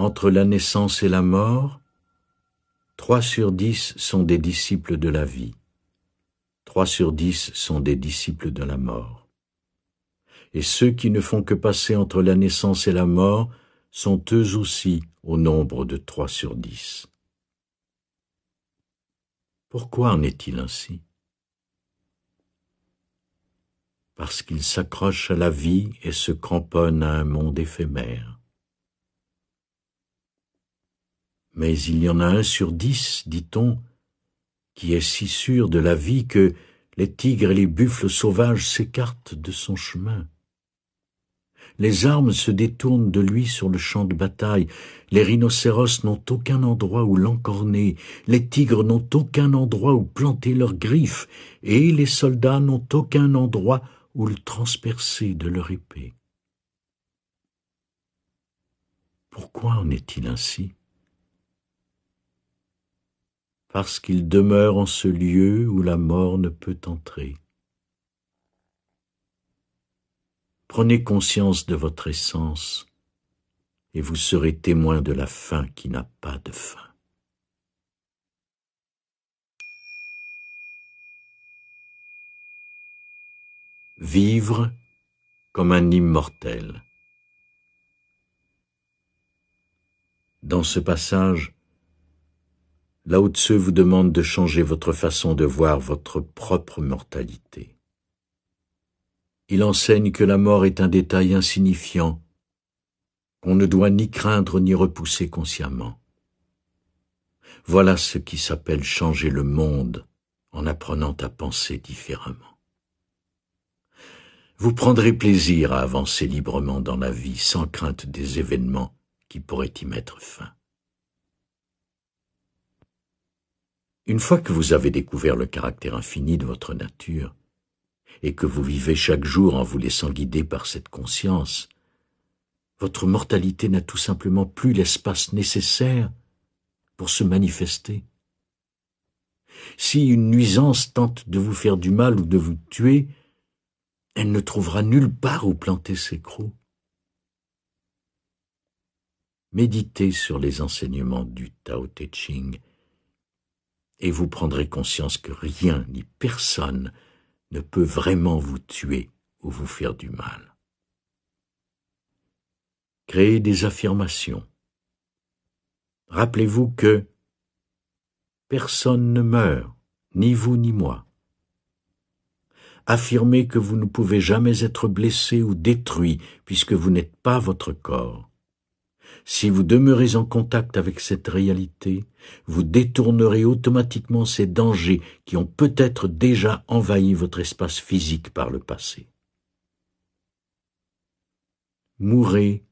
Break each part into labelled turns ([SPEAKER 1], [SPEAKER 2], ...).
[SPEAKER 1] entre la naissance et la mort, 3 sur 10 sont des disciples de la vie. 3 sur 10 sont des disciples de la mort. Et ceux qui ne font que passer entre la naissance et la mort sont eux aussi au nombre de 3 sur 10. Pourquoi en est-il ainsi? Parce qu'ils s'accrochent à la vie et se cramponnent à un monde éphémère. Mais il y en a 1 sur 10, dit-on, qui est si sûr de la vie que les tigres et les buffles sauvages s'écartent de son chemin. Les armes se détournent de lui sur le champ de bataille, les rhinocéros n'ont aucun endroit où l'encorner, les tigres n'ont aucun endroit où planter leurs griffes, et les soldats n'ont aucun endroit où le transpercer de leur épée. Pourquoi en est-il ainsi? Parce qu'il demeure en ce lieu où la mort ne peut entrer. Prenez conscience de votre essence, et vous serez témoin de la fin qui n'a pas de fin. Vivre comme un immortel. Dans ce passage, Lao Tzu vous demande de changer votre façon de voir votre propre mortalité. Il enseigne que la mort est un détail insignifiant, qu'on ne doit ni craindre ni repousser consciemment. Voilà ce qui s'appelle changer le monde en apprenant à penser différemment. Vous prendrez plaisir à avancer librement dans la vie sans crainte des événements qui pourraient y mettre fin. Une fois que vous avez découvert le caractère infini de votre nature, et que vous vivez chaque jour en vous laissant guider par cette conscience, votre mortalité n'a tout simplement plus l'espace nécessaire pour se manifester. Si une nuisance tente de vous faire du mal ou de vous tuer, elle ne trouvera nulle part où planter ses crocs. Méditez sur les enseignements du Tao Te Ching et vous prendrez conscience que rien ni personne ne peut vraiment vous tuer ou vous faire du mal. Créez des affirmations. Rappelez-vous que personne ne meurt, ni vous ni moi. Affirmez que vous ne pouvez jamais être blessé ou détruit puisque vous n'êtes pas votre corps. Si vous demeurez en contact avec cette réalité, vous détournerez automatiquement ces dangers qui ont peut-être déjà envahi votre espace physique par le passé. Mourez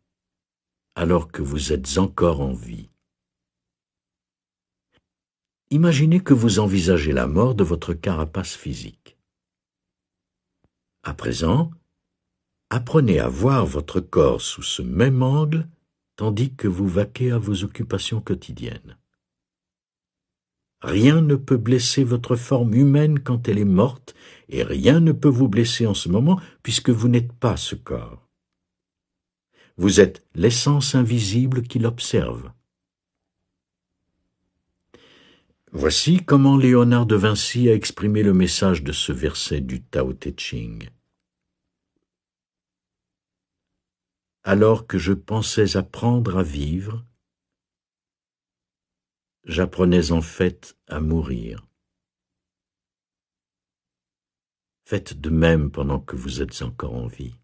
[SPEAKER 1] alors que vous êtes encore en vie. Imaginez que vous envisagez la mort de votre carapace physique. À présent, apprenez à voir votre corps sous ce même angle tandis que vous vaquez à vos occupations quotidiennes. Rien ne peut blesser votre forme humaine quand elle est morte, et rien ne peut vous blesser en ce moment puisque vous n'êtes pas ce corps. Vous êtes l'essence invisible qui l'observe. Voici comment Léonard de Vinci a exprimé le message de ce verset du Tao Te Ching. Alors que je pensais apprendre à vivre, j'apprenais en fait à mourir. Faites de même pendant que vous êtes encore en vie.